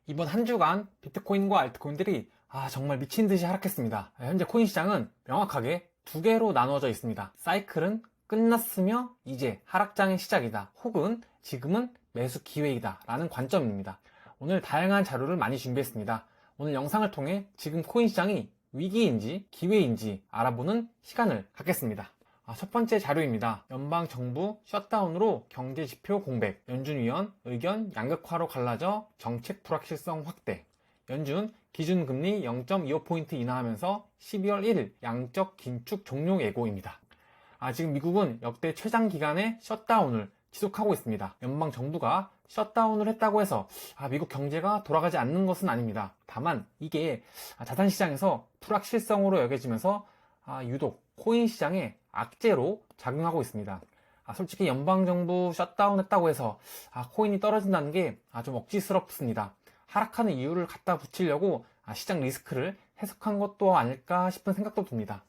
이번 한 주간 비트코인과 알트코인들이 정말 미친 듯이 하락했습니다. 현재 코인 시장은 명확하게 두 개로 나누어져 있습니다. 사이클은 끝났으며 이제 하락장의 시작이다. 혹은 지금은 매수 기회이다. 라는 관점입니다. 오늘 다양한 자료를 많이 준비했습니다. 오늘 영상을 통해 지금 코인 시장이 위기인지 기회인지 알아보는 시간을 갖겠습니다. 첫 번째 자료입니다. 연방정부 셧다운으로 경제지표 공백, 연준위원 의견 양극화로 갈라져 정책 불확실성 확대, 연준 기준금리 0.25포인트 인하하면서 12월 1일 양적 긴축 종료 예고입니다. 지금 미국은 역대 최장 기간의 셧다운을 지속하고 있습니다. 연방정부가 셧다운을 했다고 해서 미국 경제가 돌아가지 않는 것은 아닙니다. 다만 이게 자산시장에서 불확실성으로 여겨지면서 유독 코인 시장에 악재로 작용하고 있습니다. 솔직히 연방정부 셧다운 했다고 해서 코인이 떨어진다는 게 좀 억지스럽습니다. 하락하는 이유를 갖다 붙이려고 시장 리스크를 해석한 것도 아닐까 싶은 생각도 듭니다.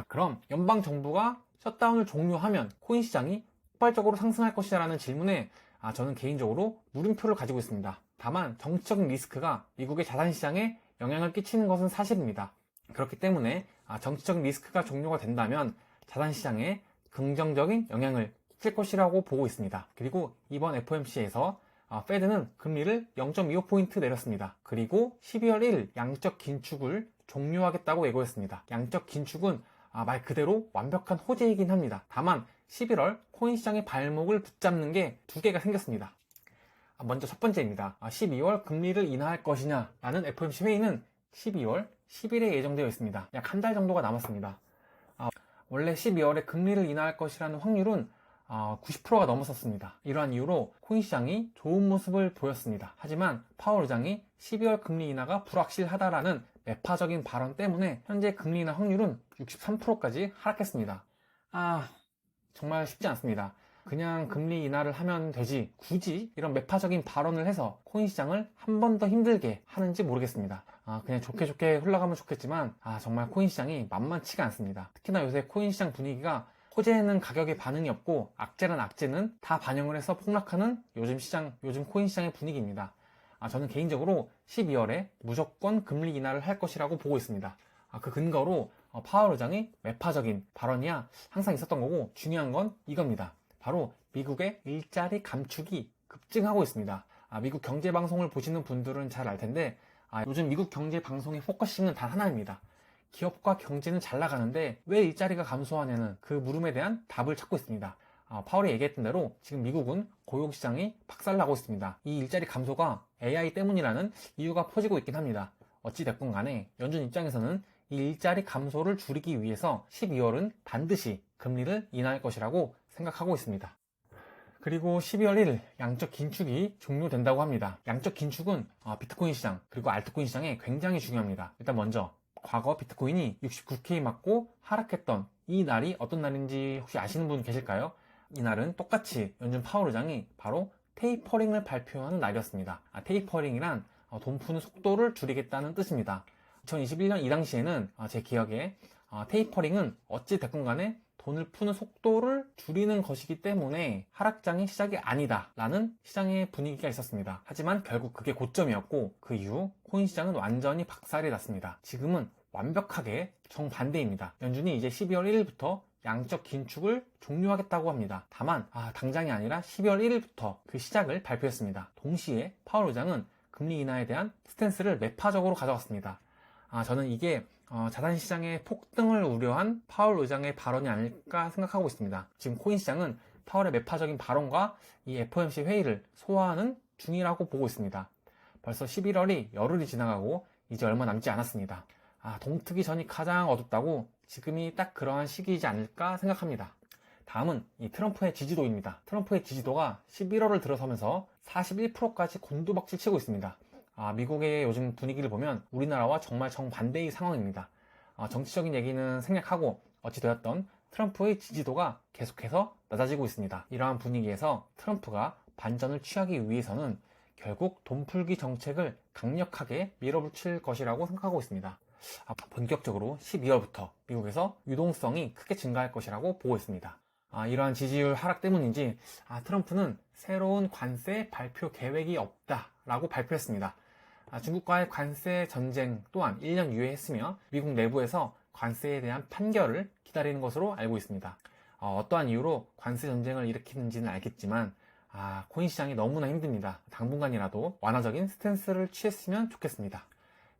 그럼 연방정부가 셧다운을 종료하면 코인 시장이 폭발적으로 상승할 것이라는 질문에 저는 개인적으로 물음표를 가지고 있습니다. 다만 정치적인 리스크가 미국의 자산시장에 영향을 끼치는 것은 사실입니다. 그렇기 때문에 정치적인 리스크가 종료가 된다면 자산시장에 긍정적인 영향을 끼칠 것이라고 보고 있습니다. 그리고 이번 FOMC에서 페드는 금리를 0.25포인트 내렸습니다. 그리고 12월 1일 양적 긴축을 종료하겠다고 예고했습니다. 양적 긴축은 말 그대로 완벽한 호재이긴 합니다. 다만 11월 코인 시장의 발목을 붙잡는 게 두 개가 생겼습니다. 먼저 첫 번째입니다. 12월 금리를 인하할 것이냐 라는 FOMC 회의는 12월 10일에 예정되어 있습니다. 약 한 달 정도가 남았습니다. 원래 12월에 금리를 인하할 것이라는 확률은 90%가 넘었었습니다. 이러한 이유로 코인 시장이 좋은 모습을 보였습니다. 하지만 파월 의장이 12월 금리 인하가 불확실하다라는 매파적인 발언 때문에 현재 금리 인하 확률은 63%까지 하락했습니다. 정말 쉽지 않습니다. 그냥 금리 인하를 하면 되지 굳이 이런 매파적인 발언을 해서 코인 시장을 한 번 더 힘들게 하는지 모르겠습니다. 그냥 좋게 좋게 흘러가면 좋겠지만 정말 코인 시장이 만만치가 않습니다. 특히나 요새 코인 시장 분위기가 호재는 가격에 반응이 없고 악재란 악재는 다 반영을 해서 폭락하는 요즘 코인 시장의 분위기입니다. 저는 개인적으로 12월에 무조건 금리 인하를 할 것이라고 보고 있습니다. 그 근거로 파월 의장의 매파적인 발언이야 항상 있었던 거고, 중요한 건 이겁니다. 바로 미국의 일자리 감축이 급증하고 있습니다. 미국 경제방송을 보시는 분들은 잘 알 텐데 요즘 미국 경제방송의 포커싱은 단 하나입니다. 기업과 경제는 잘 나가는데 왜 일자리가 감소하냐는 그 물음에 대한 답을 찾고 있습니다. 파월이 얘기했던 대로 지금 미국은 고용시장이 박살나고 있습니다. 이 일자리 감소가 AI 때문이라는 이유가 퍼지고 있긴 합니다. 어찌됐건 간에 연준 입장에서는 이 일자리 감소를 줄이기 위해서 12월은 반드시 금리를 인하할 것이라고 생각하고 있습니다. 그리고 12월 1일 양적 긴축이 종료된다고 합니다. 양적 긴축은 비트코인 시장 그리고 알트코인 시장에 굉장히 중요합니다. 일단 먼저 과거 비트코인이 69K 맞고 하락했던 이 날이 어떤 날인지 혹시 아시는 분 계실까요? 이 날은 똑같이 연준 파월 의장이 바로 테이퍼링을 발표하는 날이었습니다. 테이퍼링이란 돈 푸는 속도를 줄이겠다는 뜻입니다. 2021년 이 당시에는 제 기억에 테이퍼링은 어찌 됐건 간에 돈을 푸는 속도를 줄이는 것이기 때문에 하락장의 시작이 아니다 라는 시장의 분위기가 있었습니다. 하지만 결국 그게 고점이었고 그 이후 코인 시장은 완전히 박살이 났습니다. 지금은 완벽하게 정반대입니다. 연준이 이제 12월 1일부터 양적 긴축을 종료하겠다고 합니다. 다만 당장이 아니라 12월 1일부터 그 시작을 발표했습니다. 동시에 파월 의장은 금리 인하에 대한 스탠스를 매파적으로 가져갔습니다. 저는 이게 자산시장의 폭등을 우려한 파월 의장의 발언이 아닐까 생각하고 있습니다. 지금 코인 시장은 파월의 매파적인 발언과 이 FOMC 회의를 소화하는 중이라고 보고 있습니다. 벌써 11월이 열흘이 지나가고 이제 얼마 남지 않았습니다. 동트기 전이 가장 어둡다고 지금이 딱 그러한 시기이지 않을까 생각합니다. 다음은 이 트럼프의 지지도입니다. 트럼프의 지지도가 11월을 들어서면서 41%까지 곤두박질 치고 있습니다. 미국의 요즘 분위기를 보면 우리나라와 정말 정반대의 상황입니다. 정치적인 얘기는 생략하고 어찌되었던 트럼프의 지지도가 계속해서 낮아지고 있습니다. 이러한 분위기에서 트럼프가 반전을 취하기 위해서는 결국 돈풀기 정책을 강력하게 밀어붙일 것이라고 생각하고 있습니다. 본격적으로 12월부터 미국에서 유동성이 크게 증가할 것이라고 보고 있습니다. 이러한 지지율 하락 때문인지 트럼프는 새로운 관세 발표 계획이 없다라고 발표했습니다. 중국과의 관세 전쟁 또한 1년 유예했으며 미국 내부에서 관세에 대한 판결을 기다리는 것으로 알고 있습니다. 어떠한 이유로 관세 전쟁을 일으키는지는 알겠지만 코인 시장이 너무나 힘듭니다. 당분간이라도 완화적인 스탠스를 취했으면 좋겠습니다.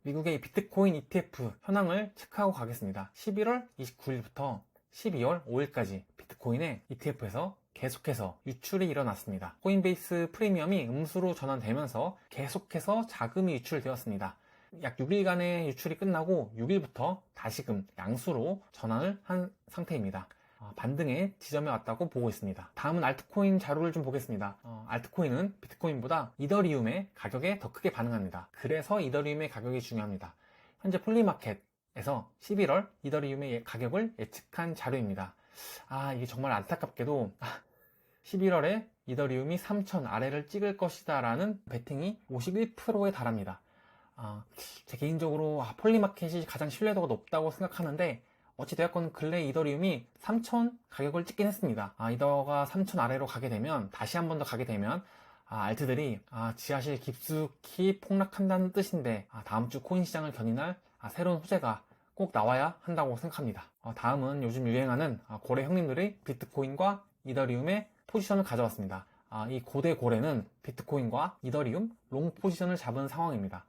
미국의 비트코인 ETF 현황을 체크하고 가겠습니다. 11월 29일부터 12월 5일까지 비트코인의 ETF에서 계속해서 유출이 일어났습니다. 코인베이스 프리미엄이 음수로 전환되면서 계속해서 자금이 유출되었습니다. 약 6일간의 유출이 끝나고 6일부터 다시금 양수로 전환을 한 상태입니다. 반등의 지점에 왔다고 보고 있습니다. 다음은 알트코인 자료를 좀 보겠습니다. 알트코인은 비트코인보다 이더리움의 가격에 더 크게 반응합니다. 그래서 이더리움의 가격이 중요합니다. 현재 폴리마켓에서 11월 이더리움의 가격을 예측한 자료입니다. 이게 정말 안타깝게도 11월에 이더리움이 3,000 아래를 찍을 것이다 라는 베팅이 51%에 달합니다. 제 개인적으로 폴리마켓이 가장 신뢰도가 높다고 생각하는데 어찌되었건 근래 이더리움이 3,000 가격을 찍긴 했습니다. 이더가 3,000 아래로 가게 되면, 다시 한 번 더 가게 되면 알트들이 지하실 깊숙이 폭락한다는 뜻인데 다음 주 코인 시장을 견인할 새로운 호재가 꼭 나와야 한다고 생각합니다. 다음은 요즘 유행하는 고래 형님들의 비트코인과 이더리움의 포지션을 가져왔습니다. 이 고대 고래는 비트코인과 이더리움 롱 포지션을 잡은 상황입니다.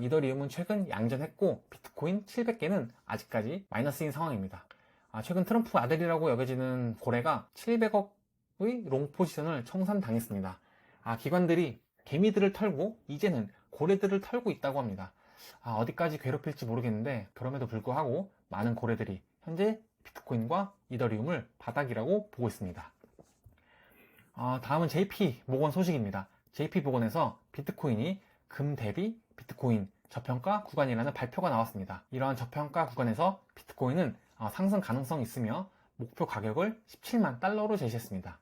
이더리움은 최근 양전했고 비트코인 700개는 아직까지 마이너스인 상황입니다. 최근 트럼프 아들이라고 여겨지는 고래가 700억의 롱 포지션을 청산당했습니다. 기관들이 개미들을 털고 이제는 고래들을 털고 있다고 합니다. 어디까지 괴롭힐지 모르겠는데 그럼에도 불구하고 많은 고래들이 현재 비트코인과 이더리움을 바닥이라고 보고 있습니다. 다음은 JP모건 소식입니다. JP모건에서 비트코인이 금 대비 비트코인 저평가 구간이라는 발표가 나왔습니다. 이러한 저평가 구간에서 비트코인은 상승 가능성이 있으며 목표 가격을 17만 달러로 제시했습니다.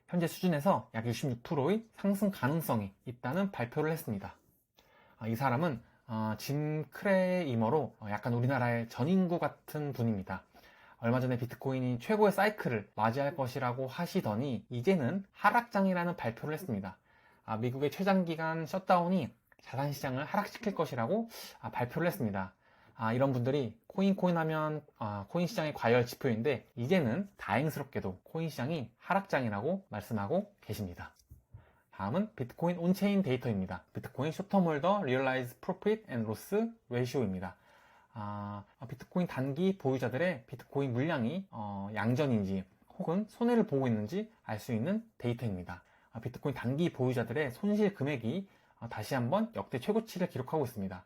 현재 수준에서 약 66%의 상승 가능성이 있다는 발표를 했습니다. 이 사람은 짐 크레이머로 약간 우리나라의 전인구 같은 분입니다. 얼마 전에 비트코인이 최고의 사이클을 맞이할 것이라고 하시더니 이제는 하락장이라는 발표를 했습니다. 미국의 최장기간 셧다운이 자산시장을 하락시킬 것이라고 발표를 했습니다. 이런 분들이 코인 하면 코인 시장의 과열 지표인데 이제는 다행스럽게도 코인 시장이 하락장이라고 말씀하고 계십니다. 다음은 비트코인 온체인 데이터입니다. 비트코인 숏텀 홀더 리얼라이즈 프로핏 앤 로스 레이쇼입니다. 비트코인 단기 보유자들의 비트코인 물량이 양전인지 혹은 손해를 보고 있는지 알 수 있는 데이터입니다. 비트코인 단기 보유자들의 손실 금액이 다시 한번 역대 최고치를 기록하고 있습니다.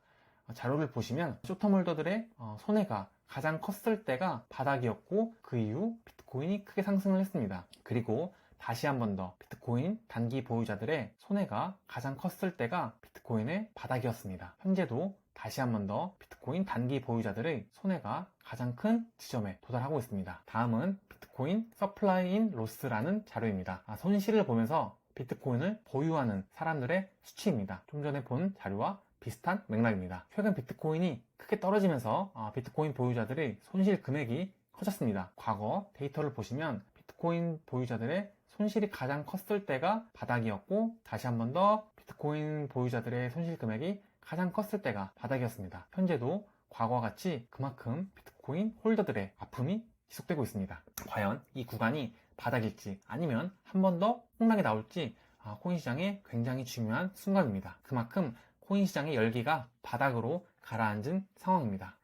자료를 보시면 숏텀 홀더들의 손해가 가장 컸을 때가 바닥이었고 그 이후 비트코인이 크게 상승을 했습니다. 그리고 다시 한 번 더 비트코인 단기 보유자들의 손해가 가장 컸을 때가 비트코인의 바닥이었습니다. 현재도 다시 한 번 더 비트코인 단기 보유자들의 손해가 가장 큰 지점에 도달하고 있습니다. 다음은 비트코인 서플라이 인 로스라는 자료입니다. 손실을 보면서 비트코인을 보유하는 사람들의 수치입니다. 좀 전에 본 자료와 비슷한 맥락입니다. 최근 비트코인이 크게 떨어지면서 비트코인 보유자들의 손실 금액이 커졌습니다. 과거 데이터를 보시면 비트코인 보유자들의 손실이 가장 컸을 때가 바닥이었고 다시 한 번 더 비트코인 보유자들의 손실 금액이 가장 컸을 때가 바닥이었습니다. 현재도 과거와 같이 그만큼 비트코인 홀더들의 아픔이 지속되고 있습니다. 과연 이 구간이 바닥일지 아니면 한 번 더 폭락이 나올지 코인 시장의 굉장히 중요한 순간입니다. 그만큼 코인 시장의 열기가 바닥으로 가라앉은 상황입니다.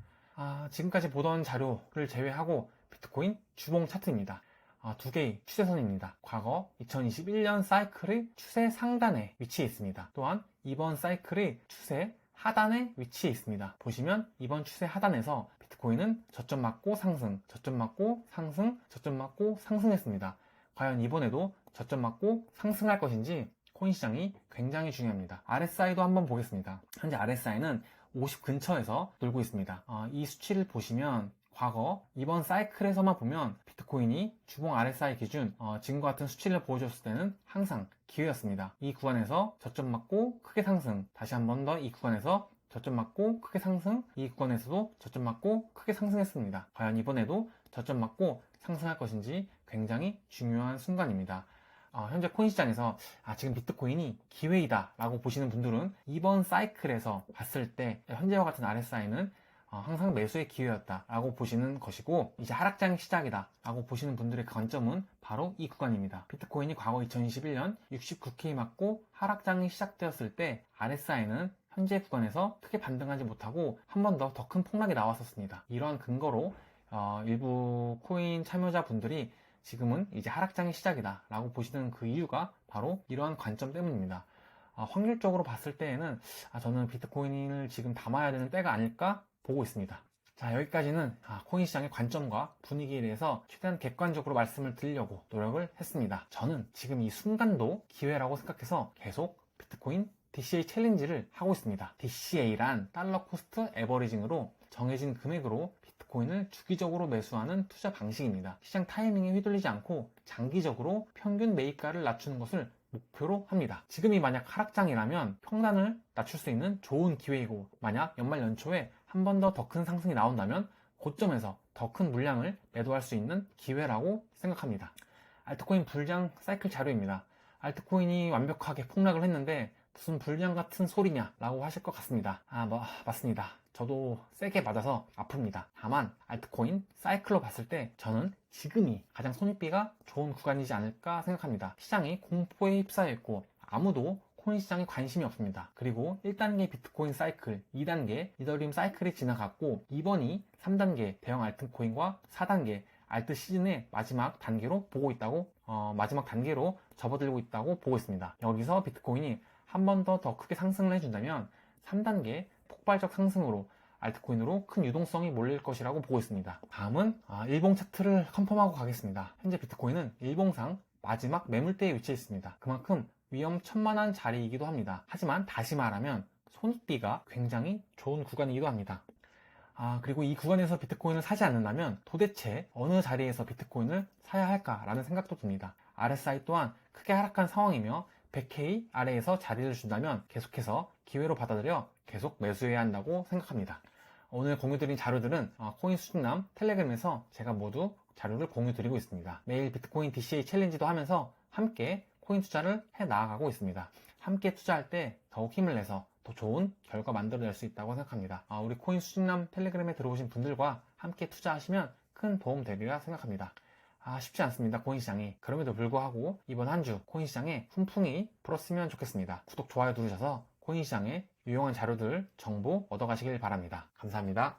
지금까지 보던 자료를 제외하고 비트코인 주봉 차트입니다. 두 개의 추세선입니다. 과거 2021년 사이클의 추세 상단에 위치해 있습니다. 또한 이번 사이클의 추세 하단에 위치해 있습니다. 보시면 이번 추세 하단에서 비트코인은 저점 맞고 상승, 저점 맞고 상승, 저점 맞고 상승했습니다. 과연 이번에도 저점 맞고 상승할 것인지 코인 시장이 굉장히 중요합니다. RSI도 한번 보겠습니다. 현재 RSI는 50 근처에서 놀고 있습니다. 이 수치를 보시면 과거 이번 사이클에서만 보면 비트코인이 주봉 RSI 기준 지금과 같은 수치를 보여줬을 때는 항상 기회였습니다. 이 구간에서 저점 맞고 크게 상승, 다시 한 번 더 이 구간에서 저점 맞고 크게 상승, 이 구간에서도 저점 맞고 크게 상승했습니다. 과연 이번에도 저점 맞고 상승할 것인지 굉장히 중요한 순간입니다. 현재 코인 시장에서 지금 비트코인이 기회이다 라고 보시는 분들은 이번 사이클에서 봤을 때 현재와 같은 RSI는 항상 매수의 기회였다 라고 보시는 것이고, 이제 하락장의 시작이다 라고 보시는 분들의 관점은 바로 이 구간입니다. 비트코인이 과거 2021년 69K 맞고 하락장이 시작되었을 때 RSI는 현재 구간에서 크게 반등하지 못하고 한 번 더 큰 폭락이 나왔었습니다. 이러한 근거로 일부 코인 참여자분들이 지금은 이제 하락장의 시작이다 라고 보시는 그 이유가 바로 이러한 관점 때문입니다. 확률적으로 봤을 때에는 저는 비트코인을 지금 담아야 되는 때가 아닐까 보고 있습니다. 자, 여기까지는 코인 시장의 관점과 분위기에 대해서 최대한 객관적으로 말씀을 드리려고 노력을 했습니다. 저는 지금 이 순간도 기회라고 생각해서 계속 비트코인 DCA 챌린지를 하고 있습니다. DCA란 달러 코스트 에버리징으로 정해진 금액으로 비트코인을 주기적으로 매수하는 투자 방식입니다. 시장 타이밍에 휘둘리지 않고 장기적으로 평균 매입가를 낮추는 것을 목표로 합니다. 지금이 만약 하락장이라면 평단을 낮출 수 있는 좋은 기회이고, 만약 연말 연초에 한 번 더 큰 상승이 나온다면 고점에서 더 큰 물량을 매도할 수 있는 기회라고 생각합니다. 알트코인 불장 사이클 자료입니다. 알트코인이 완벽하게 폭락을 했는데 무슨 불장 같은 소리냐 라고 하실 것 같습니다. 맞습니다. 저도 세게 맞아서 아픕니다. 다만 알트코인 사이클로 봤을 때 저는 지금이 가장 손익비가 좋은 구간이지 않을까 생각합니다. 시장이 공포에 휩싸여 있고 아무도 코인 시장에 관심이 없습니다. 그리고 1단계 비트코인 사이클, 2단계 이더리움 사이클이 지나갔고, 이번이 3단계 대형 알트코인과 4단계 알트 시즌의 마지막 단계로 보고 있다고, 마지막 단계로 접어들고 있다고 보고 있습니다. 여기서 비트코인이 한 번 더 크게 상승을 해준다면 3단계 폭발적 상승으로 알트코인으로 큰 유동성이 몰릴 것이라고 보고 있습니다. 다음은 일봉 차트를 컨펌하고 가겠습니다. 현재 비트코인은 일봉상 마지막 매물대에 위치해 있습니다. 그만큼 위험천만한 자리이기도 합니다. 하지만 다시 말하면 손익비가 굉장히 좋은 구간이기도 합니다. 그리고 이 구간에서 비트코인을 사지 않는다면 도대체 어느 자리에서 비트코인을 사야 할까라는 생각도 듭니다. RSI 또한 크게 하락한 상황이며 100K 아래에서 자리를 준다면 계속해서 기회로 받아들여 계속 매수해야 한다고 생각합니다. 오늘 공유드린 자료들은 코인 수준남 텔레그램에서 제가 모두 자료를 공유드리고 있습니다. 매일 비트코인 DCA 챌린지도 하면서 함께 코인 투자를 해 나아가고 있습니다. 함께 투자할 때 더욱 힘을 내서 더 좋은 결과 만들어낼 수 있다고 생각합니다. 우리 코인 수준남 텔레그램에 들어오신 분들과 함께 투자하시면 큰 도움 되리라 생각합니다. 쉽지 않습니다. 코인 시장이. 그럼에도 불구하고 이번 한 주 코인 시장에 훈풍이 불었으면 좋겠습니다. 구독, 좋아요 누르셔서 코인 시장의 유용한 자료들, 정보 얻어가시길 바랍니다. 감사합니다.